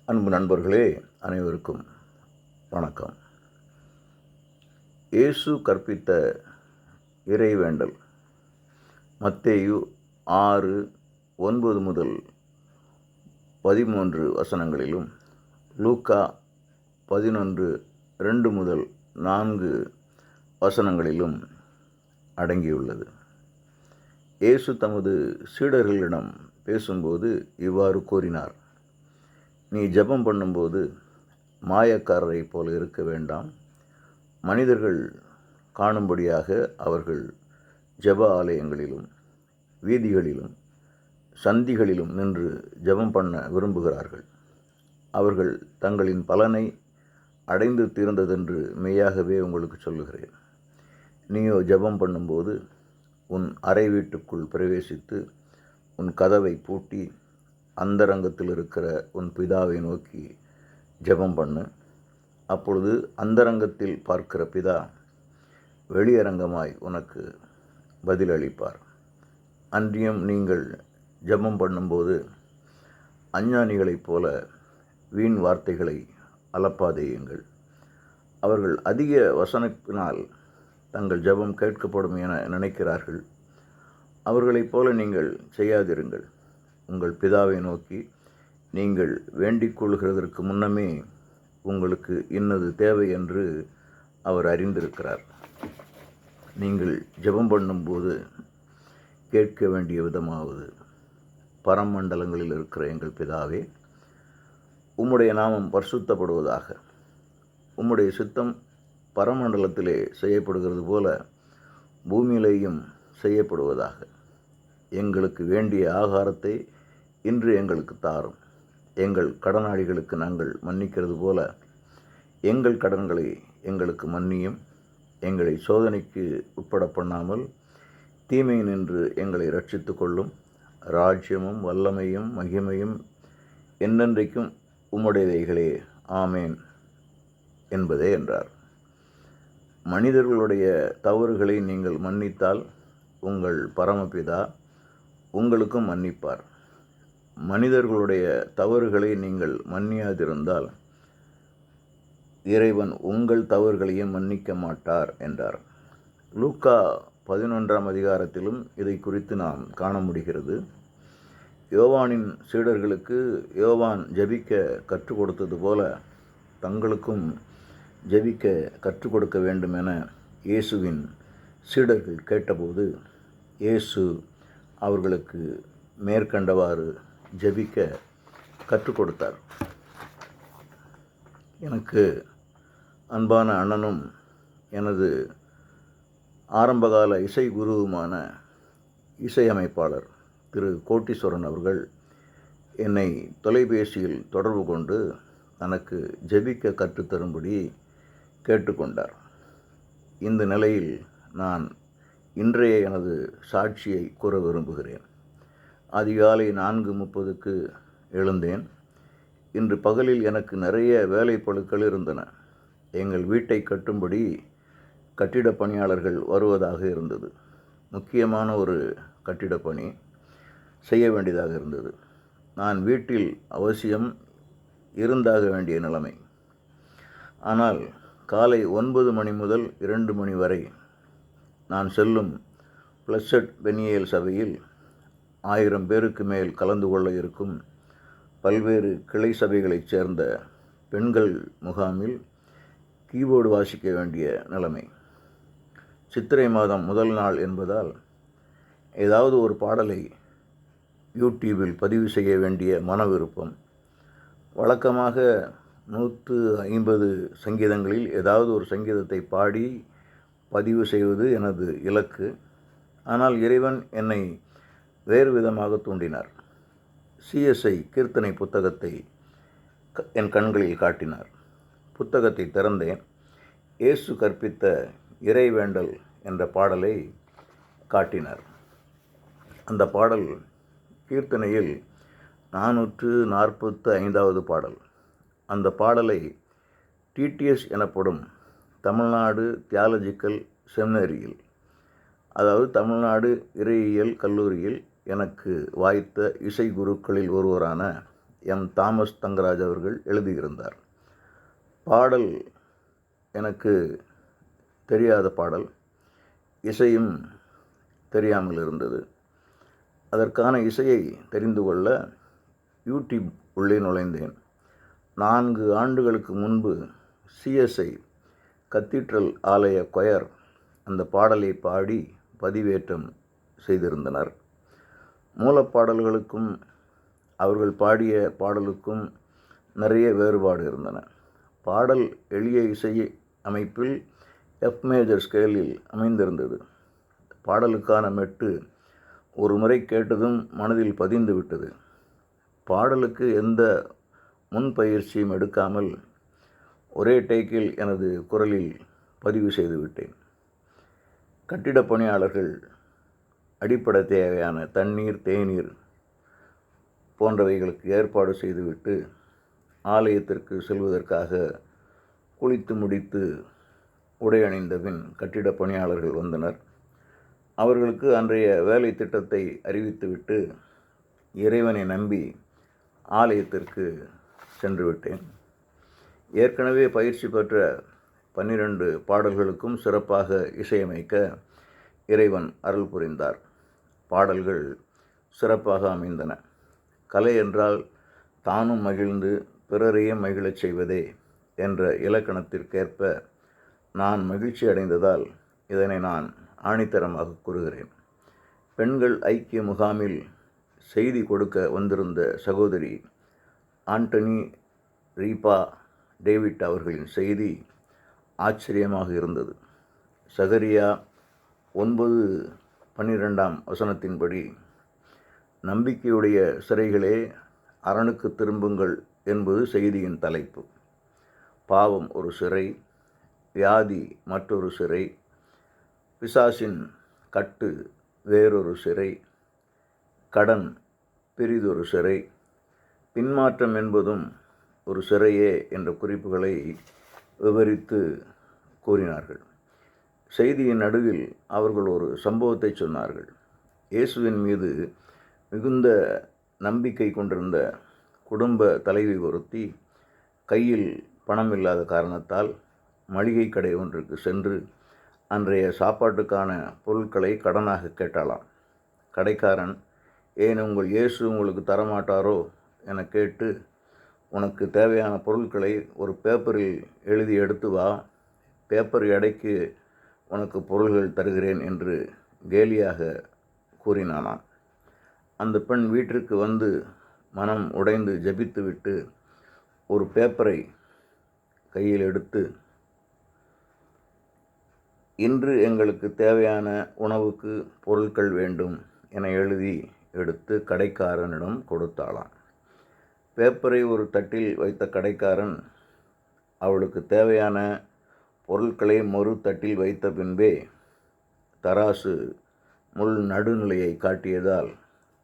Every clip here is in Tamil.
அன்பு நண்பர்களே, அனைவருக்கும் வணக்கம். இயேசு கற்பித்த இறைவேண்டல் மத்தேயு 6:9 முதல் 13 வசனங்களிலும், லூக்கா 11:2 முதல் 4 வசனங்களிலும் அடங்கியுள்ளது. இயேசு தமது சீடர்களிடம் பேசும்போது இவ்வாறு கூறினார்: நீ ஜெபம் பண்ணும்போது மாயக்காரரைப் போல இருக்க வேண்டாம். மனிதர்கள் காணும்படியாக அவர்கள் ஜெப ஆலயங்களிலும் வீதிகளிலும் சந்திகளிலும் நின்று ஜெபம் பண்ண விரும்புகிறார்கள். அவர்கள் தங்களின் பலனை அடைந்து தீர்ந்ததென்று மெய்யாகவே உங்களுக்கு சொல்லுகிறேன். நீயோ ஜெபம் பண்ணும்போது உன் அறை வீட்டுக்குள் பிரவேசித்து உன் கதவை பூட்டி அந்தரங்கத்தில் இருக்கிற உன் பிதாவை நோக்கி ஜெபம் பண்ணு. அப்பொழுது அந்தரங்கத்தில் பார்க்கிற பிதா வெளியரங்கமாய் உனக்கு பதிலளிப்பார். அன்றியும் நீங்கள் ஜெபம் பண்ணும்போது அஞ்ஞானிகளைப் போல வீண் வார்த்தைகளை அலப்பாதேயுங்கள். அவர்கள் அதிக வசனத்தினால் தங்கள் ஜெபம் கேட்கப்படும் என நினைக்கிறார்கள். அவர்களைப் போல நீங்கள் செய்யாதிருங்கள். உங்கள் பிதாவை நோக்கி நீங்கள் வேண்டிக் கொள்கிறதற்கு முன்னமே உங்களுக்கு இன்னது தேவை என்று அவர் அறிந்திருக்கிறார். நீங்கள் ஜெபம் பண்ணும்போது கேட்க வேண்டிய விதமாவது: பரமண்டலங்களில் இருக்கிற எங்கள் பிதாவே, உம்முடைய நாமம் பரிசுத்தப்படுவதாக. உம்முடைய சித்தம் பரமண்டலத்திலே செய்யப்படுகிறது போல பூமியிலேயும் செய்யப்படுவதாக. எங்களுக்கு வேண்டிய ஆகாரத்தை இன்று எங்களுக்கு தாரும். எங்கள் கடனாளிகளுக்கு நாங்கள் மன்னிக்கிறது போல எங்கள் கடன்களை எங்களுக்கு மன்னியும். எங்களை சோதனைக்கு உட்பட பண்ணாமல் தீமையினின்று எங்களை ரட்சித்து கொள்ளும். ராஜ்யமும் வல்லமையும் மகிமையும் என்றென்றைக்கும் உம்முடையவைகளே, ஆமேன் என்பதே என்றார். மனிதர்களுடைய தவறுகளை நீங்கள் மன்னித்தால் உங்கள் பரமபிதா உங்களுக்கும் மன்னிப்பார். மனிதர்களுடைய தவறுகளை நீங்கள் மன்னியாதிருந்தால் இறைவன் உங்கள் தவறுகளையும் மன்னிக்க மாட்டார் என்றார். லூக்கா 11ஆம் அதிகாரத்திலும் இதை குறித்து நாம் காண முடிகிறது. யோவானின் சீடர்களுக்கு யோவான் ஜெபிக்க கற்றுக் கொடுத்தது போல தங்களுக்கும் ஜெபிக்க கற்றுக் கொடுக்க வேண்டும் என இயேசுவின் சீடர்கள் கேட்டபோது இயேசு அவர்களுக்கு மேற்கண்டவாறு ஜெபிக்க கற்றுக் கொடுத்தார். எனக்கு அன்பான அண்ணனும் எனது ஆரம்பகால இசை குருவுமான இசையமைப்பாளர் திரு கோட்டீஸ்வரன் அவர்கள் என்னை தொலைபேசியில் தொடர்பு கொண்டு தனக்கு ஜெபிக்க கற்றுத்தரும்படி கேட்டுக்கொண்டார். இந்த நிலையில் நான் இன்றைய எனது சாட்சியை கூற விரும்புகிறேன். அதிகாலை 4:30க்கு எழுந்தேன். இன்று பகலில் எனக்கு நிறைய வேலைப்பளுக்கள் இருந்தன. எங்கள் வீட்டை கட்டும்படி கட்டிடப் பணியாளர்கள் வருவதாக இருந்தது. முக்கியமான ஒரு கட்டிடப் பணி செய்ய வேண்டியதாக இருந்தது. நான் வீட்டில் அவசியம் இருந்தாக வேண்டிய நிலைமை. ஆனால் காலை 9 மணி முதல் 2 மணி வரை நான் செல்லும் பிளஸட் பெனியேல் சபையில் 1000 பேருக்கு மேல் கலந்து கொள்ள இருக்கும் பல்வேறு கிளை சபைகளைச் சேர்ந்த பெண்கள் முகாமில் கீபோர்டு வாசிக்க வேண்டிய நிலைமை. சித்திரை மாதம் முதல் நாள் என்பதால் ஏதாவது ஒரு பாடலை யூடியூபில் பதிவு செய்ய வேண்டிய மன விருப்பம். வழக்கமாக 150 சங்கீதங்களில் ஏதாவது ஒரு சங்கீதத்தை பாடி பதிவு செய்வது எனது இலக்கு. ஆனால் இறைவன் என்னை வேறு விதமாக தூண்டினார். சிஎஸ்ஐ கீர்த்தனை புத்தகத்தை என் கண்களில் காட்டினார். புத்தகத்தை திறந்தேன். இயேசு கற்பித்த இறைவேண்டல் என்ற பாடலை காட்டினார். அந்த பாடல் கீர்த்தனையில் 445வது பாடல். அந்த பாடலை டிடிஎஸ் எனப்படும் தமிழ்நாடு தியாலஜிக்கல் செமினரியில், அதாவது தமிழ்நாடு இறையியல் கல்லூரியில் எனக்கு வாய்த்த இசை குருக்களில் ஒருவரான எம். தாமஸ் தங்கராஜ் அவர்கள் எழுதியிருந்தார். பாடல் எனக்கு தெரியாத பாடல், இசையும் தெரியாமல் இருந்தது. அதற்கான இசையை தெரிந்து கொள்ள யூடியூப் உள்ளே நுழைந்தேன். 4 ஆண்டுகளுக்கு முன்பு CSI கத்தீட்ரல் ஆலய கொயர் அந்த பாடலை பாடி பதிவேற்றம் செய்திருந்தனர். மூலப்பாடல்களுக்கும் அவர்கள் பாடிய பாடலுக்கும் நிறைய வேறுபாடு இருந்தன. பாடல் எளிய இசை அமைப்பில் F மேஜர் ஸ்கேலில் அமைந்திருந்தது. பாடலுக்கான மெட்டு ஒரு முறை கேட்டதும் மனதில் பதிந்து விட்டது. பாடலுக்கு எந்த முன்பயிற்சியும் எடுக்காமல் ஒரே டேக்கில் எனது குரலில் பதிவு செய்து விட்டேன். கட்டிடப் பணியாளர்கள் அடிப்படை தேவையான தண்ணீர், தேநீர் போன்றவைகளுக்கு ஏற்பாடு செய்துவிட்டு ஆலயத்திற்கு செல்வதற்காக குளித்து முடித்து உடை அணிந்த பின் கட்டிடப் பணியாளர்கள் வந்தனர். அவர்களுக்கு அன்றைய வேலை திட்டத்தை அறிவித்துவிட்டு இறைவனை நம்பி ஆலயத்திற்கு சென்று விட்டேன். ஏற்கனவே பயிற்சி பெற்ற 12 பாடல்களுக்கும் சிறப்பாக இசையமைக்க இறைவன் அருள் புரிந்தார். பாடல்கள் சிறப்பாக அமைந்தன. கலை என்றால் தானும் மகிழ்ந்து பிறரையும் மகிழச் செய்வதே என்ற இலக்கணத்திற்கேற்ப நான் மகிழ்ச்சி அடைந்ததால் இதனை நான் ஆணித்தரமாக கூறுகிறேன். பெண்கள் ஐக்கிய முகாமில் செய்தி கொடுக்க வந்திருந்த சகோதரி ஆண்டனி ரீபா டேவிட் அவர்களின் செய்தி ஆச்சரியமாக இருந்தது. சகரியா 9:12 வசனத்தின்படி, நம்பிக்கையுடைய சிறைகளே அரணுக்கு திரும்புங்கள் என்பது செய்தியின் தலைப்பு. பாவம் ஒரு சிறை, வியாதி மற்றொரு சிறை, பிசாசின் கட்டு வேறொரு சிறை, கடன் பிறிதொரு சிறை, பின்மாற்றம் என்பதும் ஒரு சிறையே என்ற குறிப்புகளை விவரித்து கூறினார்கள். செய்தியின் நடுவில் அவர்கள் ஒரு சம்பவத்தை சொன்னார்கள். இயேசுவின் மீது மிகுந்த நம்பிக்கை கொண்டிருந்த குடும்ப தலைவி ஒருத்தி கையில் பணம் இல்லாத காரணத்தால் மளிகை கடை ஒன்றுக்கு சென்று அன்றைய சாப்பாட்டுக்கான பொருட்களை கடனாக கேட்டாளாம். கடைக்காரன், ஏன் உங்கள் இயேசு உங்களுக்கு தரமாட்டாரோ என கேட்டு, உனக்கு தேவையான பொருட்களை ஒரு பேப்பரில் எழுதி எடுத்து வா, பேப்பர் எடைக்கு உனக்கு பொருள்கள் தருகிறேன் என்று கேலியாக கூறினானாம். அந்த பெண் வீட்டிற்கு வந்து மனம் உடைந்து ஜெபித்துவிட்டு ஒரு பேப்பரை கையில் எடுத்து, இன்று எங்களுக்கு தேவையான உணவுக்கு பொருட்கள் வேண்டும் என எழுதி எடுத்து கடைக்காரனிடம் கொடுத்தாளாம். பேப்பரை ஒரு தட்டில் வைத்த கடைக்காரன் அவளுக்கு தேவையான பொருட்களை மறு தட்டில் வைத்த பின்பே தராசு முள் நடுநிலையை காட்டியதால்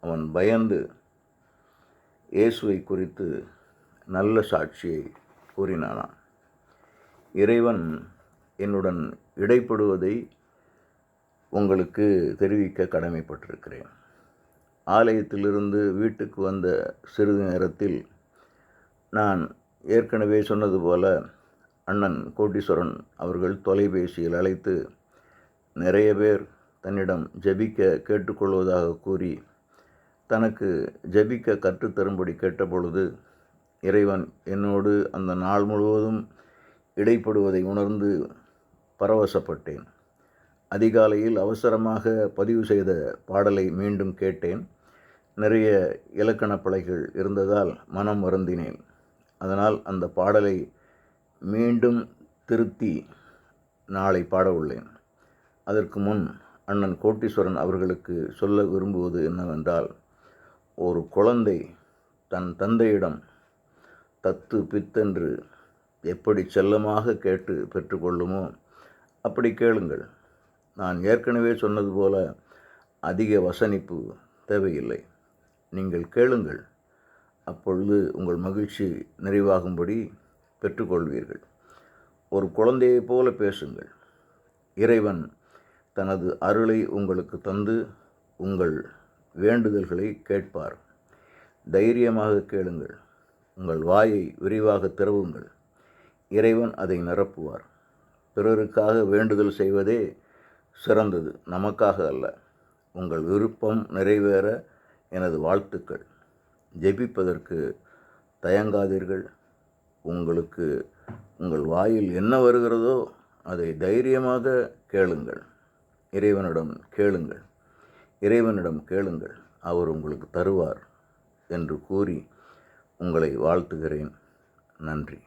அவன் பயந்து இயேசுவை குறித்து நல்ல சாட்சியை கூறினானாம். இறைவன் என்னுடன் இடைப்படுவதை உங்களுக்கு தெரிவிக்க கடமைப்பட்டிருக்கிறேன். ஆலயத்திலிருந்து வீட்டுக்கு வந்த சிறிது நேரத்தில் நான் ஏற்கனவே சொன்னது போல அண்ணன் கோட்டீஸ்வரன் அவர்கள் தொலைபேசியில் அழைத்து நிறைய பேர் தன்னிடம் ஜெபிக்க கேட்டுக்கொள்வதாக கூறி தனக்கு ஜெபிக்க கற்றுத்தரும்படி கேட்டபொழுது இறைவன் என்னோடு அந்த நாள் முழுவதும் இடைப்படுவதை உணர்ந்து பரவசப்பட்டேன். அதிகாலையில் அவசரமாக பதிவு செய்த பாடலை மீண்டும் கேட்டேன். நிறைய இலக்கண பிழைகள் இருந்ததால் மனம் வருந்தினேன். அதனால் அந்த பாடலை மீண்டும் திருத்தி நாளை பாட உள்ளேன். அதற்கு முன் அண்ணன் கோட்டீஸ்வரன் அவர்களுக்கு சொல்ல விரும்புவது என்னவென்றால், ஒரு குழந்தை தன் தந்தையிடம் தத்து பித்தென்று எப்படி செல்லமாக கேட்டு பெற்றுக்கொள்ளுமோ அப்படி கேளுங்கள். நான் ஏற்கனவே சொன்னது போல அதிக வசனிப்பு தேவையில்லை. நீங்கள் கேளுங்கள். அப்பொழுது உங்கள் மகிழ்ச்சி நிறைவாகும்படி பெற்றுக்கொள்வீர்கள். ஒரு குழந்தையைப் போல பேசுங்கள். இறைவன் தனது அருளை உங்களுக்கு தந்து உங்கள் வேண்டுதல்களை கேட்பார். தைரியமாக கேளுங்கள். உங்கள் வாயை விரிவாக திறவுங்கள். இறைவன் அதை நிரப்புவார். பிறருக்காக வேண்டுதல் செய்வதே சிறந்தது, நமக்காக அல்ல. உங்கள் விருப்பம் நிறைவேற எனது வாழ்த்துக்கள். ஜெபிப்பதற்கு தயங்காதீர்கள். உங்களுக்கு உங்கள் வாயில் என்ன வருகிறதோ அதை தைரியமாக கேளுங்கள். இறைவனிடம் கேளுங்கள், அவர் உங்களுக்கு தருவார் என்று கூறி உங்களை வாழ்த்துகிறேன். நன்றி.